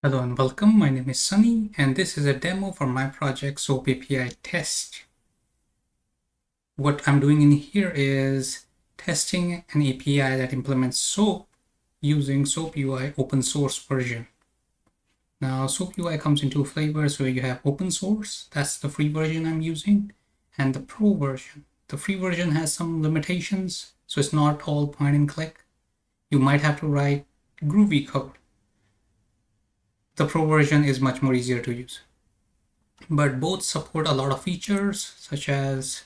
Hello and welcome. My name is Sunny and this is a demo for my project SOAP API test. What I'm doing in here is testing an API that implements SOAP using SOAPUI Open Source version. Now SOAPUI comes in two flavors, so you have open source, that's the free version I'm using, and the pro version. The free version has some limitations, so it's not all point and click. You might have to write Groovy code. The pro version is much more easier to use. But both support a lot of features, such as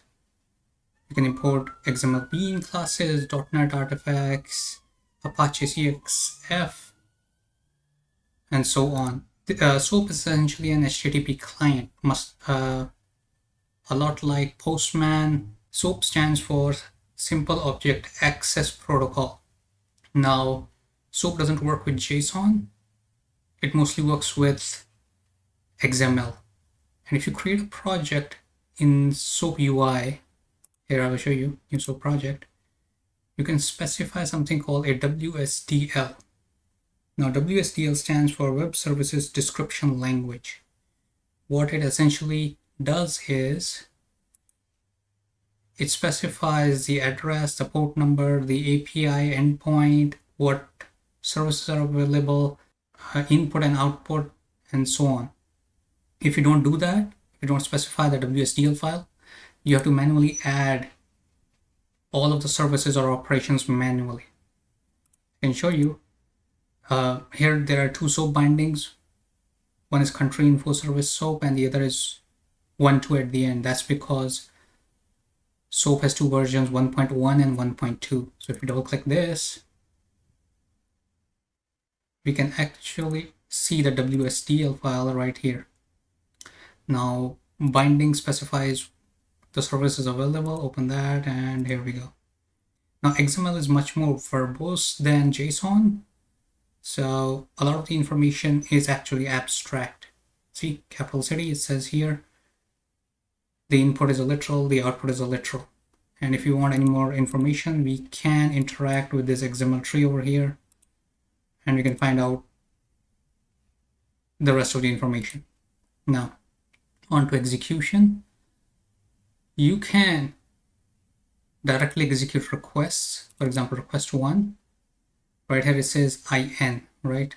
you can import XML bean classes, .NET artifacts, Apache CXF, and so on. SOAP is essentially an HTTP client, a lot like Postman. SOAP stands for Simple Object Access Protocol. Now, SOAP doesn't work with JSON. It mostly works with XML. And if you create a project in SOAP UI, here I will show you new SOAP project, you can specify something called a WSDL. Now WSDL stands for Web Services Description Language. What it essentially does is it specifies the address, the port number, the API endpoint, what services are available, input and output, and so on. If you don't do that, if you don't specify the WSDL file, you have to manually add all of the services or operations manually. I can show you. Here there are two SOAP bindings. One is country info service SOAP and the other is 1.2 at the end. That's because SOAP has two versions, 1.1 and 1.2. So if you double click this, we can actually see the WSDL file right here. Now binding specifies the services available, open that, and here we go. Now XML is much more verbose than JSON, so a lot of the information is actually abstract. See, capital city, it says here, the input is a literal, the output is a literal. And if you want any more information, we can interact with this XML tree over here, and we can find out the rest of the information. Now, on to execution. You can directly execute requests. For example, request 1, right here it says IN, right?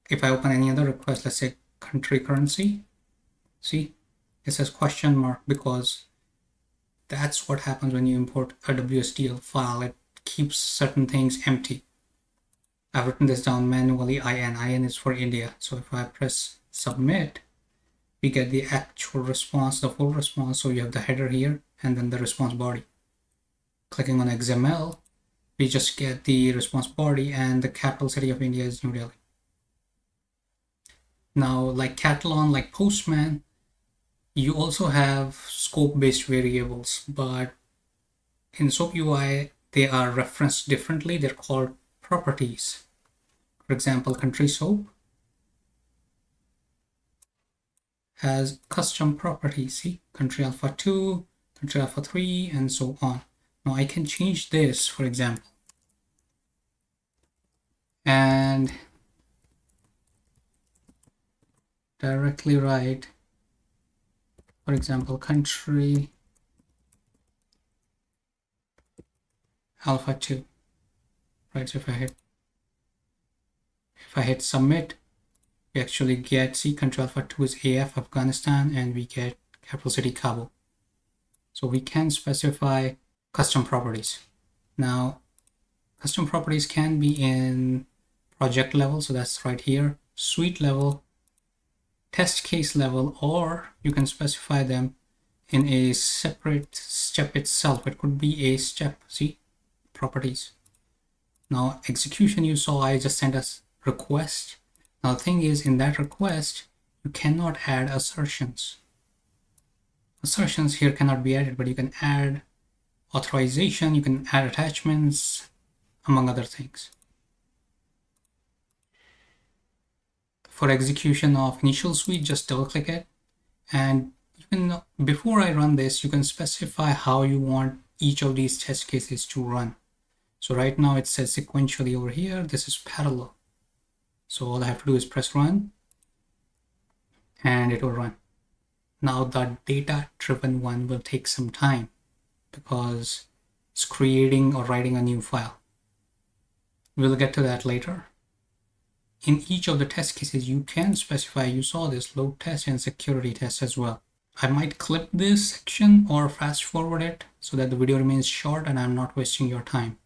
If I open any other request, let's say country currency, see, it says question mark because that's what happens when you import a WSDL file. It keeps certain things empty. I've written this down manually. IN is for India. So if I press submit, we get the actual response, the full response. So you have the header here and then the response body. Clicking on XML, we just get the response body, and the capital city of India is New Delhi. Now, like Catalan, like Postman, you also have scope-based variables, but in SOAP UI, they are referenced differently. They're called properties. For example, country SOAP has custom properties, see, country alpha 2, country alpha 3, and so on. Now I can change this, for example, and directly write, for example, country alpha 2, right? So if I hit submit, we actually get, see, country alpha 2 is AF, Afghanistan, and we get capital city Kabul. So we can specify custom properties. Now, custom properties can be in project level, so that's right here, suite level, test case level, or you can specify them in a separate step itself. It could be a step, see, properties. Now, execution, you saw I just sent us request. Now the thing is, in that request, you cannot add assertions. Assertions here cannot be added, but you can add authorization, you can add attachments, among other things. For execution of initial suite, just double click it, and you can, before I run this, you can specify how you want each of these test cases to run. So right now it says sequentially over here, this is parallel. So all I have to do is press run and it will run. Now the data-driven one will take some time because it's creating or writing a new file. We'll get to that later. In each of the test cases, you can specify, you saw this, load test and security test as well. I might clip this section or fast forward it so that the video remains short and I'm not wasting your time.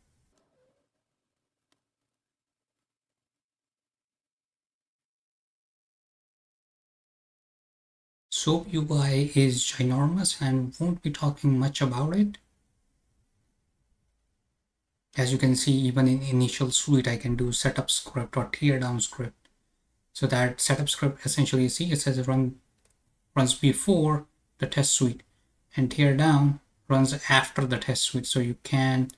SOAP UI is ginormous and won't be talking much about it. As you can see, even in initial suite, I can do setup script or teardown script. So that setup script essentially, see, it says it runs before the test suite, and teardown runs after the test suite, so you can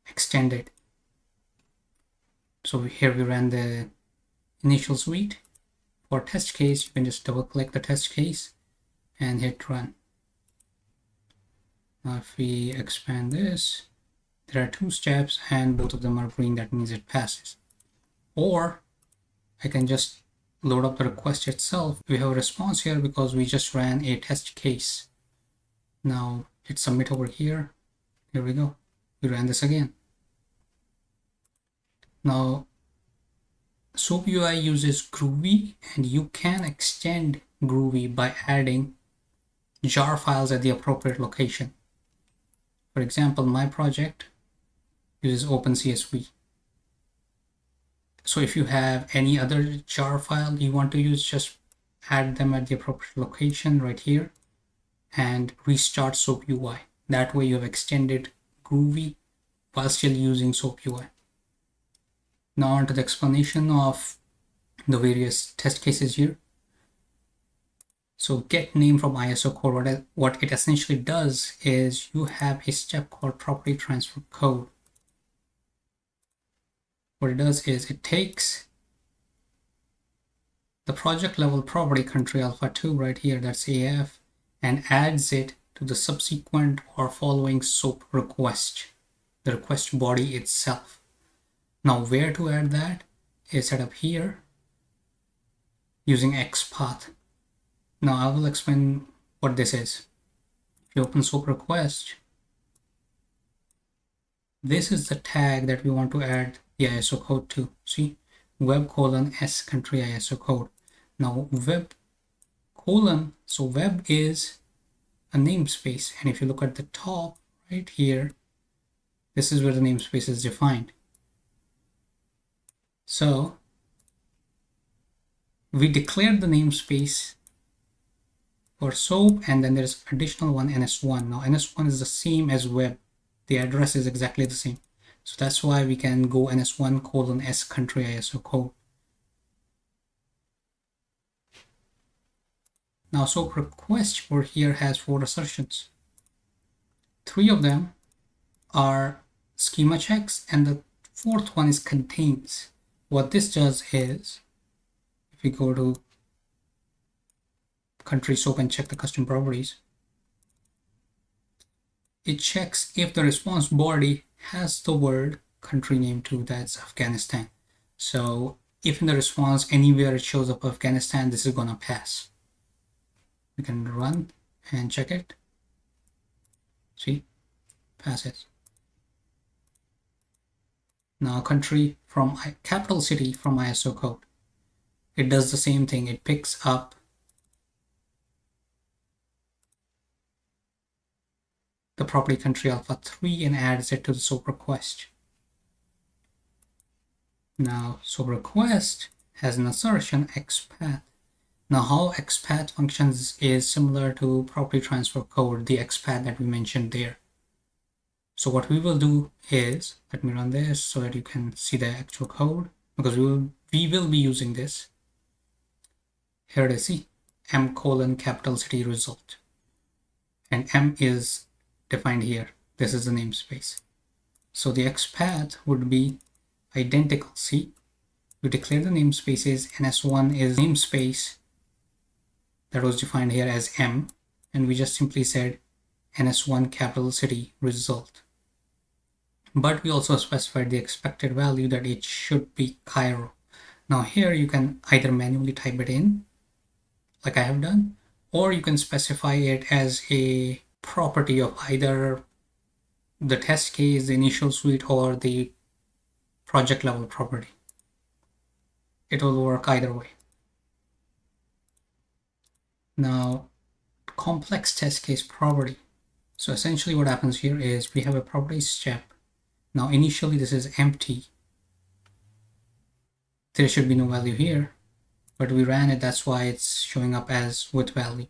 extend it. So here we ran the initial suite. For test case, you can just double click the test case and hit run. Now if we expand this, there are 2 steps and both of them are green, that means it passes. Or I can just load up the request itself. We have a response here because we just ran a test case. Now hit submit over here. Here we go. We ran this again. Now SOAP UI uses Groovy, and you can extend Groovy by adding jar files at the appropriate location. For example, my project uses OpenCSV. So if you have any other jar file you want to use, just add them at the appropriate location right here and restart SOAP UI. That way you have extended Groovy while still using SOAP UI. Now on to the explanation of the various test cases here. So get name from ISO code, what it essentially does is you have a step called property transfer code. What it does is it takes the project level property country alpha2 right here, that's AF, and adds it to the subsequent or following SOAP request, the request body itself. Now where to add that is set up here using XPath. Now I will explain what this is. If you open SOAP request, this is the tag that we want to add the ISO code to. See, web:/s country ISO code. Now web:/, so web is a namespace, and if you look at the top right here, this is where the namespace is defined. So we declared the namespace for SOAP, and then there's additional one, ns1. Now ns1 is the same as web. The address is exactly the same. So that's why we can go ns1:s country ISO code. Now SOAP request for here has 4 assertions. 3 of them are schema checks, and the 4th one is contains. What this does is, if we go to country SOAP and check the custom properties, it checks if the response body has the word country name too, that's Afghanistan. So if in the response anywhere it shows up Afghanistan, this is gonna pass. We can run and check it. See, passes. Now country from capital city from ISO code, it does the same thing. It picks up the property country alpha3 and adds it to the SOAP request. Now SOAP request has an assertion XPath. Now how XPath functions is similar to property transfer code, the XPath that we mentioned there. So what we will do is, let me run this so that you can see the actual code, because we will be using this. Here it is, see, m:capital city result, and m is defined here. This is the namespace. So the XPath would be identical. See, we declare the namespaces. ns1 is namespace that was defined here as m, and we just simply said ns1 capital city result. But we also specified the expected value that it should be Cairo. Now here you can either manually type it in, like I have done, or you can specify it as a property of either the test case, the initial suite, or the project level property. It will work either way. Now, complex test case property. So essentially what happens here is we have a property step. Now initially this is empty. There should be no value here, but we ran it, that's why it's showing up as with value.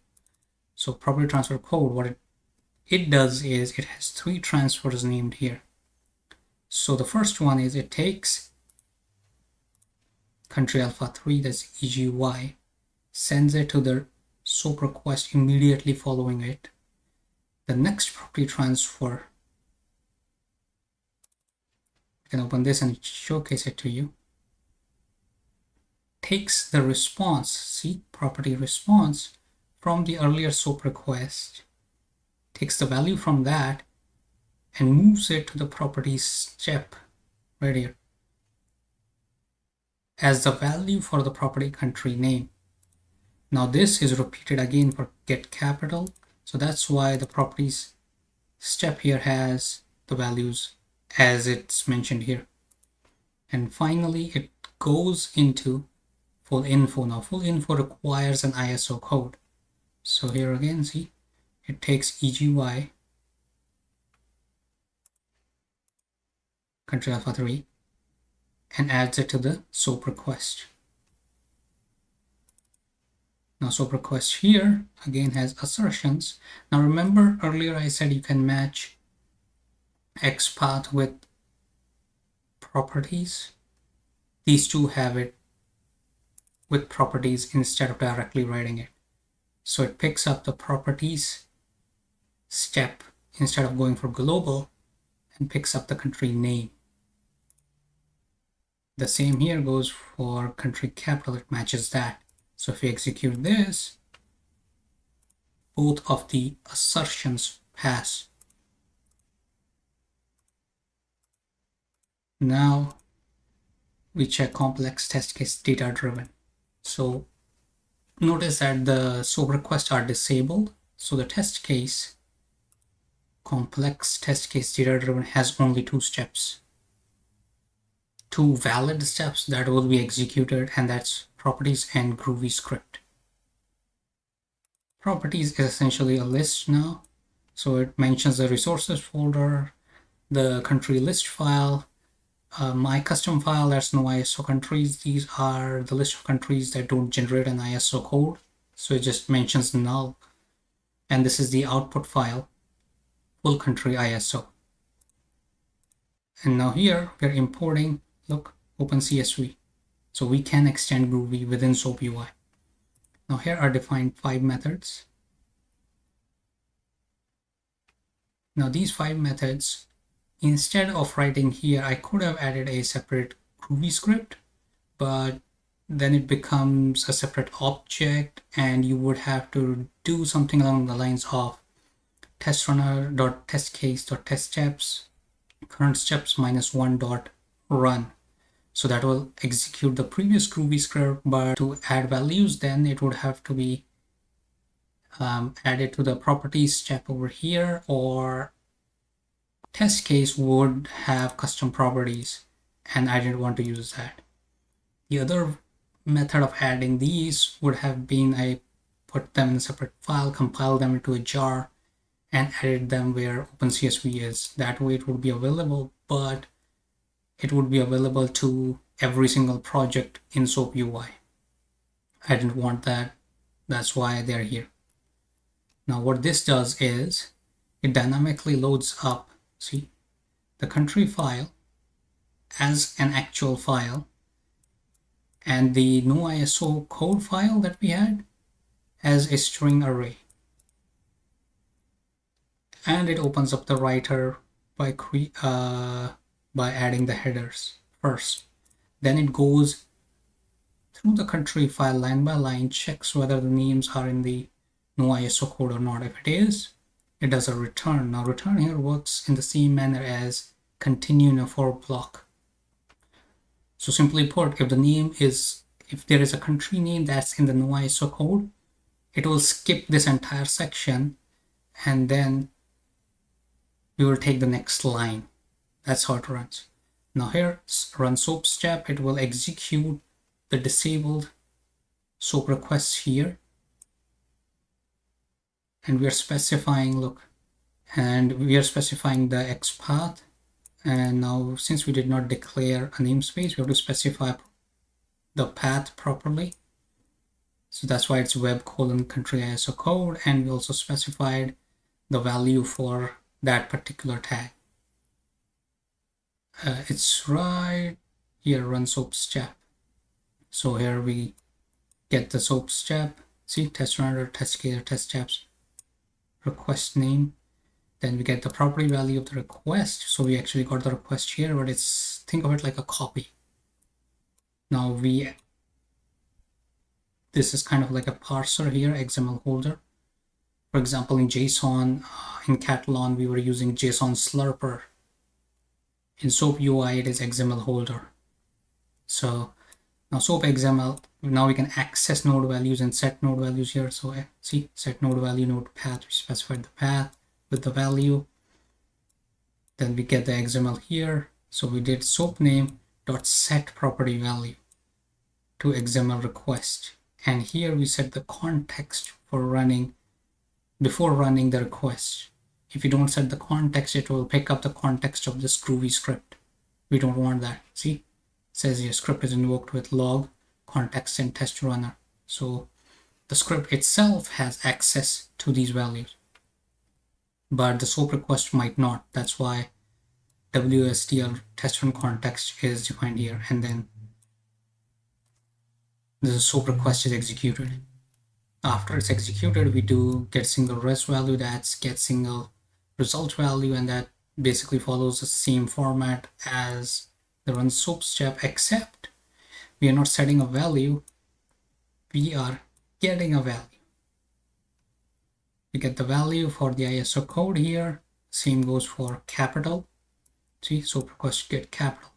So property transfer code, what it does is it has 3 transfers named here. So the first one is it takes country alpha 3, that's EGY, sends it to the SOAP request immediately following it. The next property transfer, you can open this and showcase it to you, takes the response, see, property response from the earlier SOAP request, takes the value from that and moves it to the property step right here as the value for the property country name. Now this is repeated again for get capital, so that's why the properties step here has the values as it's mentioned here. And finally it goes into full info. Now full info requires an ISO code, so here again, see, it takes EGY country alpha 3 and adds it to the SOAP request. Now SOAP request here again has assertions. Now remember earlier I said you can match XPath with properties. These two have it with properties instead of directly writing it. So it picks up the properties step instead of going for global and picks up the country name. The same here goes for country capital, it matches that. So if we execute this, both of the assertions pass. Now we check complex test case data driven. So notice that the SOAP requests are disabled. So the test case, complex test case data driven, has only 2 steps. 2 valid steps that will be executed, and that's properties and Groovy script. Properties is essentially a list now. So it mentions the resources folder, the country list file, my custom file, that's no ISO countries. These are the list of countries that don't generate an ISO code. So it just mentions null. And this is the output file, full country ISO. And now here we're importing, look, OpenCSV. So we can extend Groovy within SOAP UI. Now here are defined 5 methods. Now these 5 methods, instead of writing here, I could have added a separate Groovy script, but then it becomes a separate object and you would have to do something along the lines of testrunner.testcase.teststeps current steps -1.run. So that will execute the previous Groovy script, but to add values, then it would have to be added to the properties step over here, or test case would have custom properties and I didn't want to use that. The other method of adding these would have been I put them in a separate file, compile them into a jar, and edit them where OpenCSV is. That way it would be available, but it would be available to every single project in SOAP UI. I didn't want that. That's why they're here. Now what this does is it dynamically loads up, see, the country file as an actual file and the no ISO code file that we had as a string array. And it opens up the writer by adding the headers first. Then it goes through the country file line by line, checks whether the names are in the no ISO code or not. If it is, it does a return. Now return here works in the same manner as continue in a for block. So simply put, if there is a country name that's in the no ISO code, it will skip this entire section and then we will take the next line. That's how it runs. Now here, run SOAP step, it will execute the disabled SOAP requests here. And we are specifying, look, and we are specifying the XPath. And now since we did not declare a namespace, we have to specify the path properly. So that's why it's web:country ISO code, and we also specified the value for that particular tag. It's right here, run SOAP step. So here we get the SOAP step. See, test runner, test caser, test steps, request name. Then we get the property value of the request. So we actually got the request here, but think of it like a copy. Now this is kind of like a parser here, XML holder. For example, in JSON, in Catalan, we were using JSON slurper. In SOAP UI, it is XML holder. So now SOAP XML, now we can access node values and set node values here. So see, set node value, node path, we specified the path with the value. Then we get the XML here. So we did SOAP name dot set property value to XML request. And here we set the context for running before running the request. If you don't set the context, it will pick up the context of this Groovy script. We don't want that. See, it says your script is invoked with log, context, and test runner. So the script itself has access to these values, but the SOAP request might not. That's why WSDL test run context is defined here, and then the SOAP request is executed. After it's executed, we do get single res value, that's get single result value, and that basically follows the same format as the run SOAP step, except we are not setting a value, we are getting a value. We get the value for the ISO code here. Same goes for capital. See, SOAP request get capital.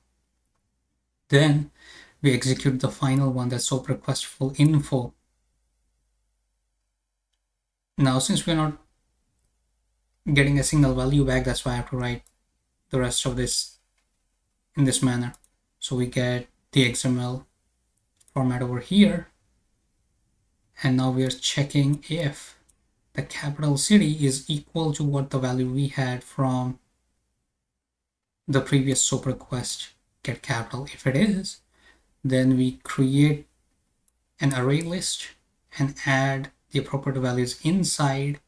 Then we execute the final one, that's SOAP request full info. Now, since we're not getting a single value back, that's why I have to write the rest of this in this manner. So we get the XML format over here. And now we are checking if the capital city is equal to what the value we had from the previous SOAP request get capital. If it is, then we create an array list and add the appropriate values inside,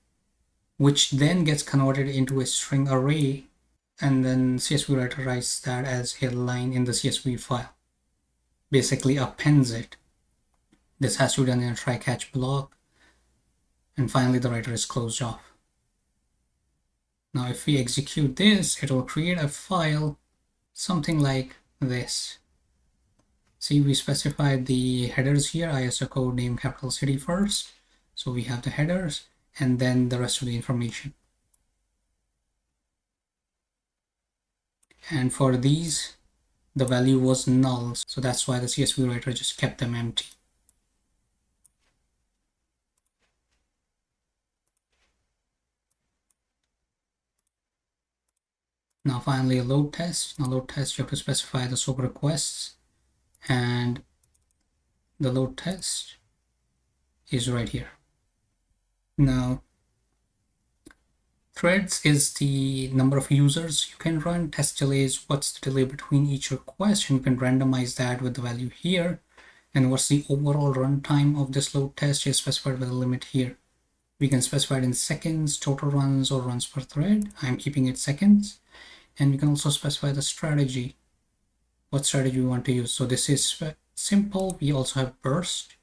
which then gets converted into a string array, and then CSV writer writes that as a line in the CSV file, basically appends it. This has to be done in a try catch block, and finally the writer is closed off. Now if we execute this, it will create a file something like this. See, we specified the headers here, ISO code name capital city first. So we have the headers and then the rest of the information. And for these, the value was null. So that's why the CSV writer just kept them empty. Now finally a load test. Now load test, you have to specify the SOAP requests, and the load test is right here. Now threads is the number of users you can run. Test delay is what's the delay between each request, and you can randomize that with the value here. And what's the overall runtime of this load test is specified with a limit here. We can specify it in seconds, total runs, or runs per thread. I'm keeping it seconds. And we can also specify the strategy, what strategy we want to use. So this is simple. We also have burst.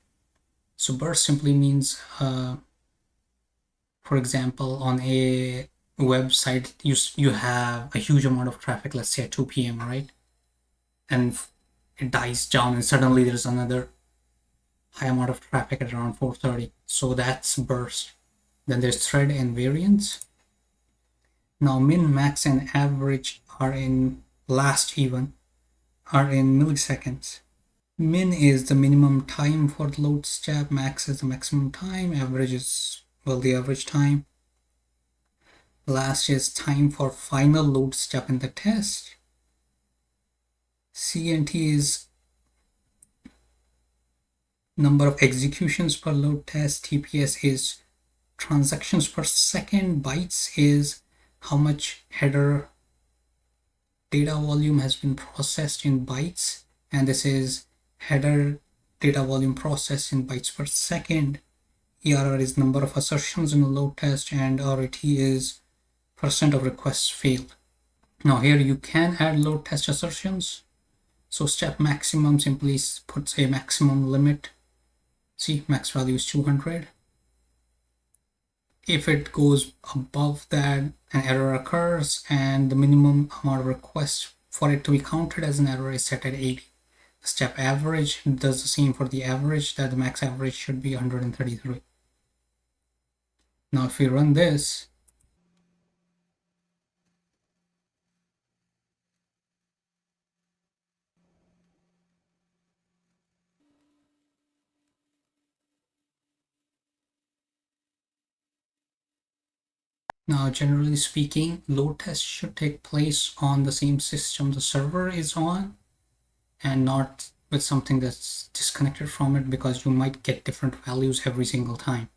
So burst simply means, for example, on a website, you have a huge amount of traffic, let's say at 2 p.m., right? And it dies down and suddenly there's another high amount of traffic at around 4:30. So that's burst. Then there's thread and variance. Now min, max, and average are in last even. are in milliseconds. Min is the minimum time for the load step, max is the maximum time, average is, well, the average time. Last is time for final load step in the test. CNT is number of executions per load test. TPS is transactions per second. Bytes is how much header data volume has been processed in bytes, and this is header data volume processed in bytes per second. ERR is number of assertions in a load test, and RAT is percent of requests failed. Now here you can add load test assertions. So step maximum simply puts a maximum limit. See, max value is 200. If it goes above that, an error occurs, and the minimum amount of requests for it to be counted as an error is set at 80. The step average does the same for the average, that the max average should be 133. Now if we run this, now generally speaking, load tests should take place on the same system the server is on, and not with something that's disconnected from it, because you might get different values every single time.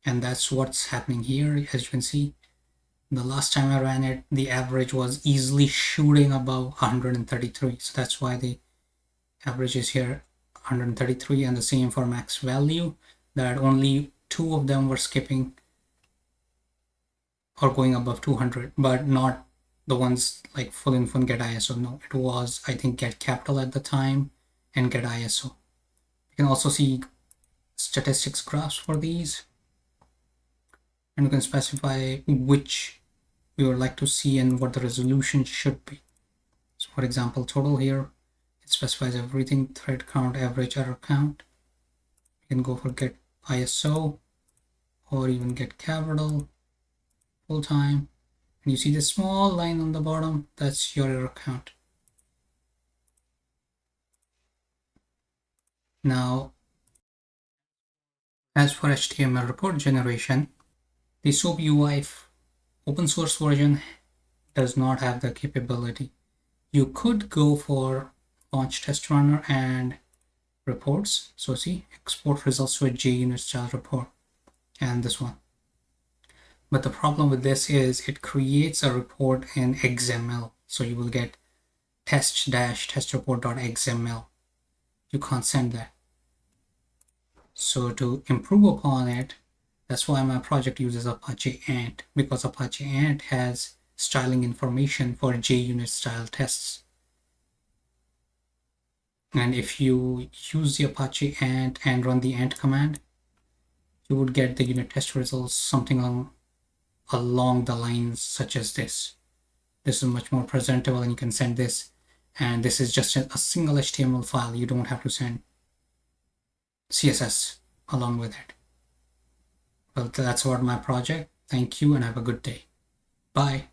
And that's what's happening here. As you can see, the last time I ran it, the average was easily shooting above 133. So that's why the average is here 133, and the same for max value, that only 2 of them were skipping or going above 200, but not the ones like full info and get ISO. No, it was, I think, get capital at the time and get ISO. You can also see statistics graphs for these, and you can specify which we would like to see and what the resolution should be. So for example, total here, it specifies everything: thread count, average error count. You can go for get ISO or even get capital, full time, and you see the small line on the bottom, that's your error count. Now, as for HTML report generation, the SOAPUI open source version does not have the capability. You could go for launch test runner and reports. So see, export results to a JUnit style report, and this one. But the problem with this is it creates a report in XML. So you will get test-testreport.xml. You can't send that. So to improve upon it, that's why my project uses Apache Ant, because Apache Ant has styling information for JUnit style tests. And if you use the Apache Ant and run the Ant command, you would get the unit test results something along the lines such as this. This is much more presentable, and you can send this, and this is just a single HTML file. You don't have to send CSS along with it. Well, that's about my project. Thank you and have a good day. Bye.